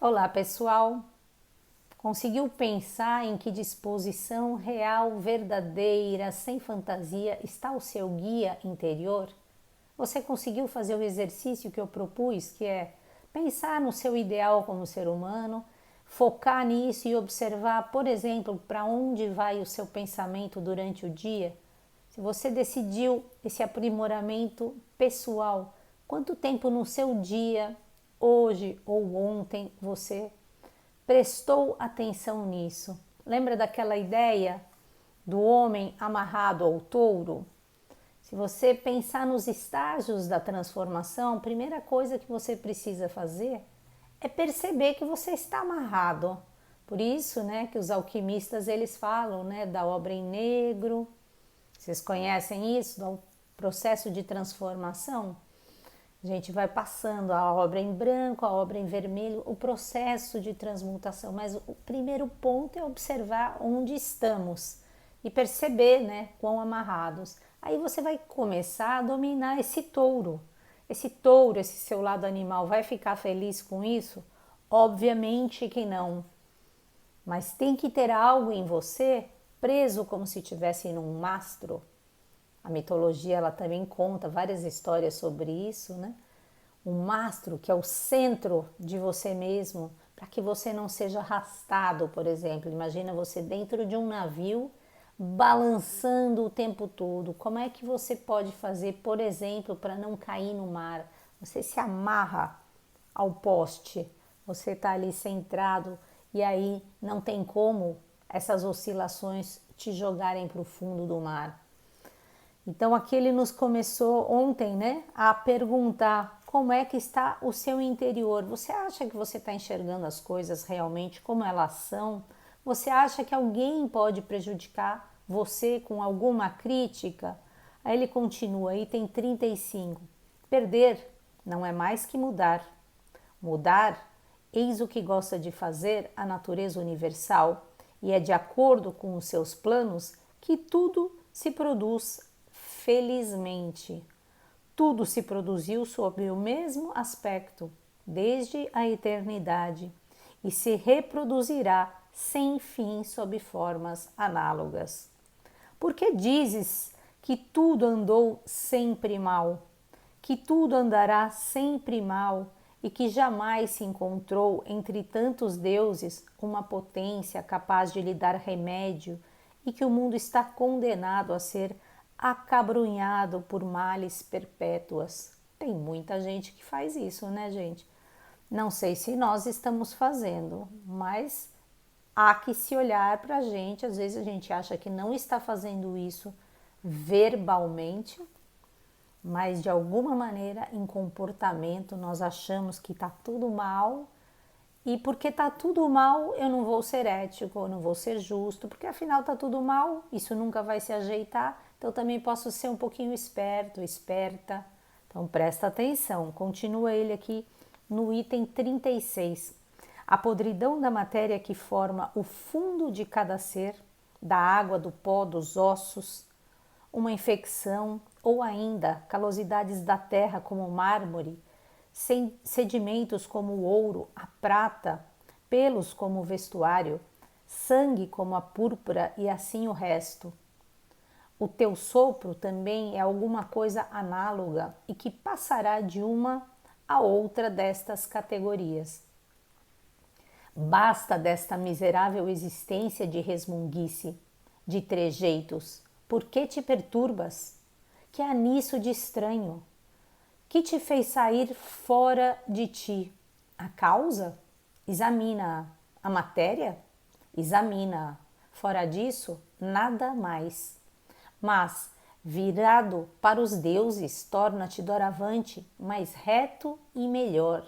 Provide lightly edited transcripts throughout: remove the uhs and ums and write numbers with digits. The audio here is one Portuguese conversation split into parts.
Olá, pessoal! Conseguiu pensar em que disposição real, verdadeira, sem fantasia está o seu guia interior? Você conseguiu fazer o exercício que eu propus, que é pensar no seu ideal como ser humano, focar nisso e observar, por exemplo, para onde vai o seu pensamento durante o dia? Se você decidiu esse aprimoramento pessoal, quanto tempo no seu dia, hoje ou ontem, você prestou atenção nisso? Lembra daquela ideia do homem amarrado ao touro? Se você pensar nos estágios da transformação, a primeira coisa que você precisa fazer é perceber que você está amarrado. Por isso, que os alquimistas eles falam, da obra em negro. Vocês conhecem isso, do processo de transformação? A gente vai passando a obra em branco, a obra em vermelho, o processo de transmutação. Mas o primeiro ponto é observar onde estamos e perceber, quão amarrados. Aí você vai começar a dominar esse touro. Esse touro, esse seu lado animal, vai ficar feliz com isso? Obviamente que não. Mas tem que ter algo em você preso como se estivesse num mastro. A mitologia ela também conta várias histórias sobre isso, Um mastro que é o centro de você mesmo, para que você não seja arrastado, por exemplo. Imagina você dentro de um navio, balançando o tempo todo. Como é que você pode fazer, por exemplo, para não cair no mar? Você se amarra ao poste, você está ali centrado e aí não tem como essas oscilações te jogarem para o fundo do mar. Então aqui ele nos começou ontem, a perguntar como é que está o seu interior. Você acha que você está enxergando as coisas realmente como elas são? Você acha que alguém pode prejudicar você com alguma crítica? Aí ele continua, item 35. Perder não é mais que mudar. Mudar, eis o que gosta de fazer a natureza universal, e é de acordo com os seus planos que tudo se produz felizmente. Tudo se produziu sob o mesmo aspecto, desde a eternidade, e se reproduzirá sem fim sob formas análogas. Por que dizes que tudo andou sempre mal, que tudo andará sempre mal, e que jamais se encontrou entre tantos deuses uma potência capaz de lhe dar remédio, e que o mundo está condenado a ser acabrunhado por males perpétuas? Tem muita gente que faz isso, gente? Não sei se nós estamos fazendo, mas há que se olhar para a gente. Às vezes a gente acha que não está fazendo isso verbalmente, mas de alguma maneira em comportamento nós achamos que está tudo mal, e porque está tudo mal eu não vou ser ético, eu não vou ser justo, porque afinal está tudo mal, isso nunca vai se ajeitar, então também posso ser um pouquinho esperto, esperta. Então presta atenção, continua ele aqui no item 36. A podridão da matéria que forma o fundo de cada ser, da água, do pó, dos ossos, uma infecção ou ainda calosidades da terra como o mármore, sedimentos como o ouro, a prata, pelos como o vestuário, sangue como a púrpura e assim o resto. O teu sopro também é alguma coisa análoga e que passará de uma a outra destas categorias. Basta desta miserável existência de resmunguice, de trejeitos. Por que te perturbas? Que há nisso de estranho? Que te fez sair fora de ti? A causa? Examina-a. A matéria? Examina-a. Fora disso, nada mais. Mas, virado para os deuses, torna-te doravante mais reto e melhor.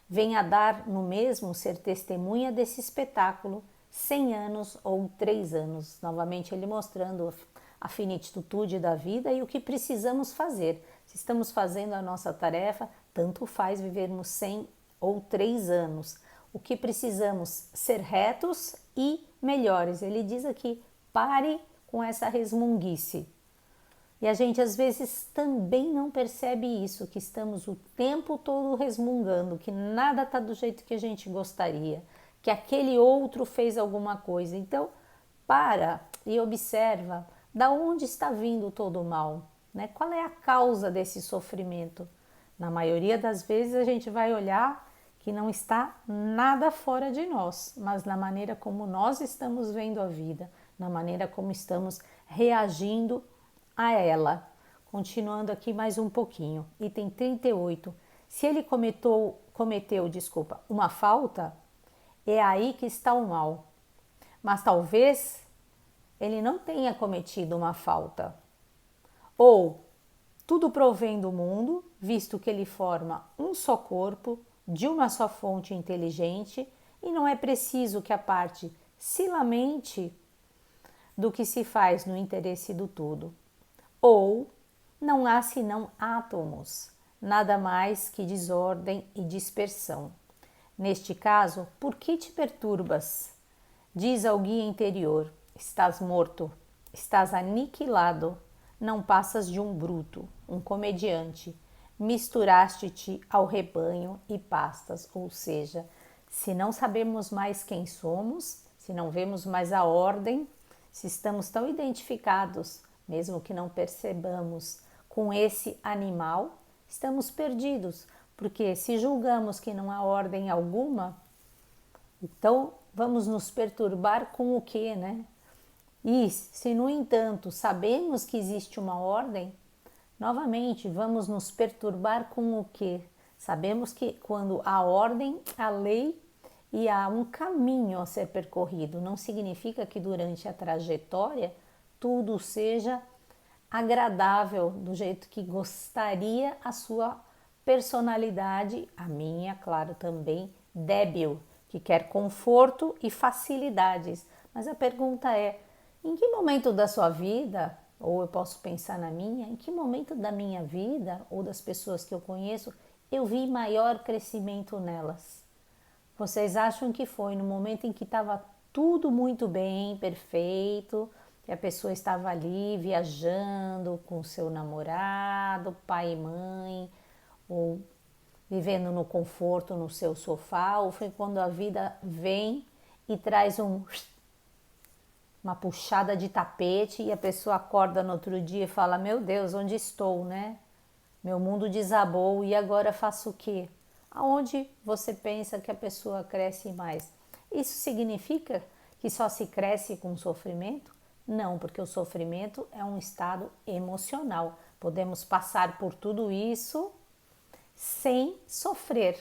Venha dar no mesmo ser testemunha desse espetáculo 100 anos ou 3 anos. Novamente ele mostrando a finitude da vida e o que precisamos fazer. Se estamos fazendo a nossa tarefa, tanto faz vivermos 100 ou 3 anos. O que precisamos? Ser retos e melhores. Ele diz aqui, pare com essa resmunguice. E a gente às vezes também não percebe isso, que estamos o tempo todo resmungando, que nada está do jeito que a gente gostaria, que aquele outro fez alguma coisa. Então, para e observa da onde está vindo todo o mal, né? Qual é a causa desse sofrimento? Na maioria das vezes a gente vai olhar que não está nada fora de nós, mas na maneira como nós estamos vendo a vida, na maneira como estamos reagindo a ela. Continuando aqui mais um pouquinho. Item 38. Se ele cometeu, uma falta, é aí que está o mal. Mas talvez ele não tenha cometido uma falta. Ou tudo provém do mundo, visto que ele forma um só corpo, de uma só fonte inteligente, e não é preciso que a parte se lamente do que se faz no interesse do todo. Ou não há senão átomos, nada mais que desordem e dispersão. Neste caso, por que te perturbas? Diz ao guia interior: estás morto, estás aniquilado, não passas de um bruto, um comediante. Misturaste-te ao rebanho e pastas, ou seja, se não sabemos mais quem somos, se não vemos mais a ordem, se estamos tão identificados, mesmo que não percebamos, com esse animal, estamos perdidos, porque se julgamos que não há ordem alguma, então vamos nos perturbar com o que, né? E se, no entanto, sabemos que existe uma ordem, novamente vamos nos perturbar com o que? Sabemos que quando há ordem, há lei e há um caminho a ser percorrido. Não significa que durante a trajetória tudo seja agradável do jeito que gostaria a sua personalidade, a minha, claro, também débil, que quer conforto e facilidades. Mas a pergunta é: em que momento da sua vida, ou eu posso pensar na minha, em que momento da minha vida ou das pessoas que eu conheço eu vi maior crescimento nelas? Vocês acham que foi no momento em que estava tudo muito bem, perfeito, que a pessoa estava ali viajando com seu namorado, pai e mãe, ou vivendo no conforto no seu sofá, ou foi quando a vida vem e traz uma puxada de tapete e a pessoa acorda no outro dia e fala: meu Deus, onde estou, né? Meu mundo desabou e agora faço o quê? Aonde você pensa que a pessoa cresce mais? Isso significa que só se cresce com sofrimento? Não, porque o sofrimento é um estado emocional. Podemos passar por tudo isso sem sofrer,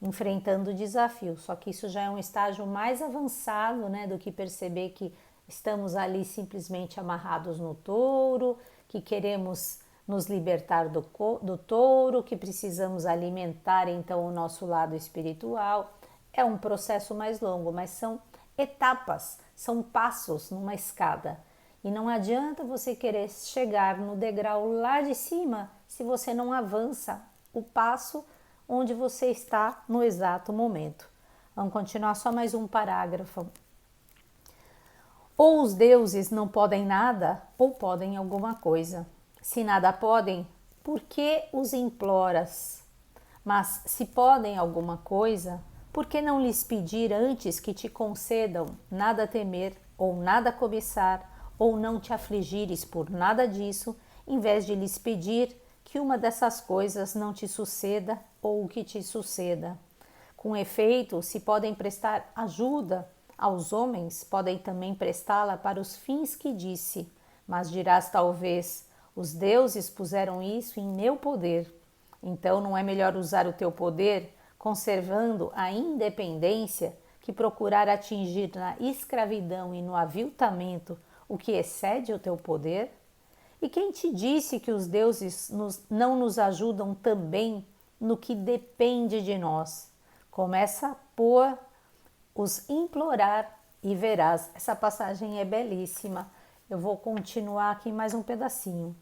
enfrentando o desafio. Só que isso já é um estágio mais avançado, né, do que perceber que estamos ali simplesmente amarrados no touro, que queremos nos libertar do touro, que precisamos alimentar então o nosso lado espiritual. É um processo mais longo, mas são etapas, são passos numa escada. E não adianta você querer chegar no degrau lá de cima se você não avança o passo onde você está no exato momento. Vamos continuar só mais um parágrafo. Ou os deuses não podem nada, ou podem alguma coisa. Se nada podem, por que os imploras? Mas se podem alguma coisa, por que não lhes pedir antes que te concedam nada temer, ou nada cobiçar, ou não te afligires por nada disso, em vez de lhes pedir que uma dessas coisas não te suceda ou que te suceda? Com efeito, se podem prestar ajuda aos homens, podem também prestá-la para os fins que disse. Mas dirás talvez: os deuses puseram isso em meu poder. Então não é melhor usar o teu poder, conservando a independência, que procurar atingir na escravidão e no aviltamento o que excede o teu poder? E quem te disse que os deuses não nos ajudam também no que depende de nós? Começa por os implorar e verás. Essa passagem é belíssima. Eu vou continuar aqui mais um pedacinho.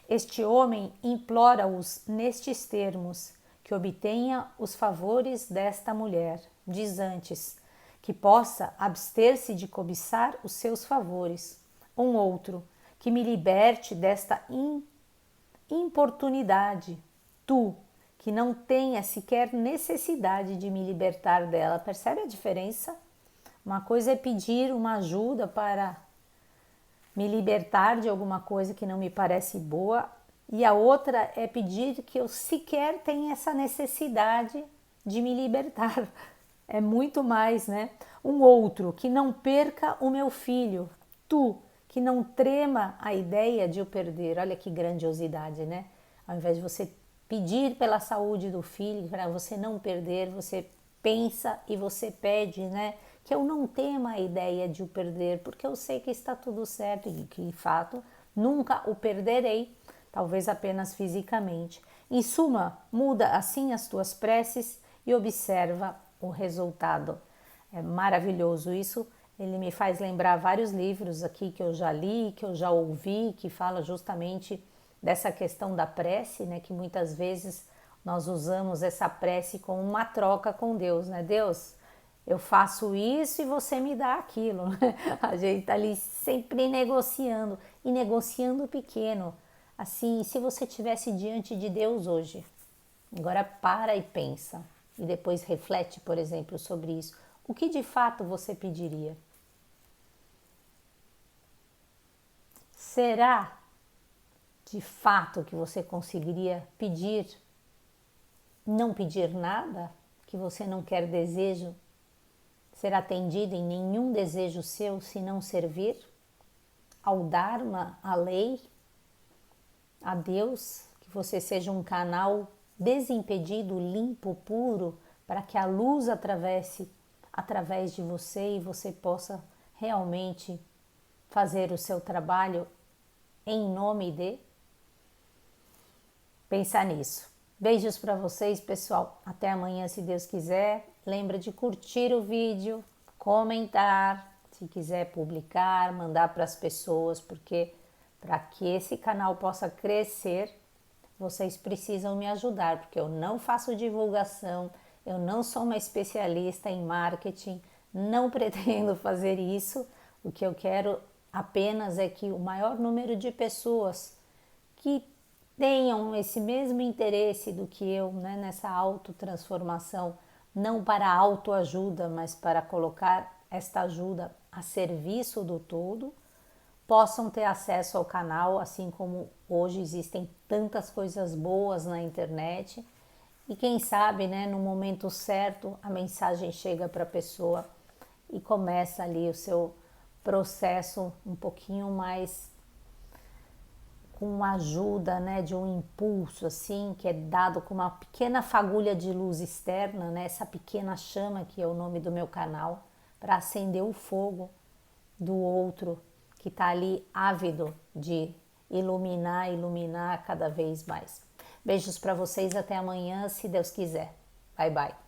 Este homem implora-os nestes termos: que obtenha os favores desta mulher. Diz antes: que possa abster-se de cobiçar os seus favores. Um outro: que me liberte desta importunidade. Tu, que não tenha sequer necessidade de me libertar dela. Percebe a diferença? Uma coisa é pedir uma ajuda para me libertar de alguma coisa que não me parece boa, e a outra é pedir que eu sequer tenha essa necessidade de me libertar. É muito mais, né? Um outro, que não perca o meu filho. Tu, que não trema a ideia de o perder. Olha que grandiosidade, né? Ao invés de você pedir pela saúde do filho, para você não perder, você pensa e você pede, né? Que eu não tema a ideia de o perder, porque eu sei que está tudo certo e que, de fato, nunca o perderei, talvez apenas fisicamente. Em suma, muda assim as tuas preces e observa o resultado. É maravilhoso isso. Ele me faz lembrar vários livros aqui que eu já li, que eu já ouvi, que fala justamente dessa questão da prece, né? Que muitas vezes nós usamos essa prece como uma troca com Deus, né? Deus, eu faço isso e você me dá aquilo. A gente tá ali sempre negociando e negociando pequeno. Assim, se você estivesse diante de Deus hoje, agora para e pensa e depois reflete, por exemplo, sobre isso. O que de fato você pediria? Será de fato que você conseguiria pedir, não pedir nada, que você não quer desejo, ser atendido em nenhum desejo seu se não servir ao Dharma, à lei, a Deus, que você seja um canal desimpedido, limpo, puro, para que a luz atravesse através de você e você possa realmente fazer o seu trabalho em nome de. Pensar nisso. Beijos para vocês, pessoal. Até amanhã, se Deus quiser. Lembra de curtir o vídeo, comentar, se quiser publicar, mandar para as pessoas, porque para que esse canal possa crescer, vocês precisam me ajudar, porque eu não faço divulgação, eu não sou uma especialista em marketing, não pretendo fazer isso. O que eu quero apenas é que o maior número de pessoas que tenham esse mesmo interesse do que eu, né, nessa autotransformação, não para autoajuda, mas para colocar esta ajuda a serviço do todo, possam ter acesso ao canal, assim como hoje existem tantas coisas boas na internet. E quem sabe, né, no momento certo, a mensagem chega para a pessoa e começa ali o seu processo um pouquinho mais com a ajuda, né, de um impulso assim, que é dado com uma pequena fagulha de luz externa, né, essa pequena chama que é o nome do meu canal, para acender o fogo do outro que está ali ávido de iluminar cada vez mais. Beijos para vocês, até amanhã, se Deus quiser. Bye, bye.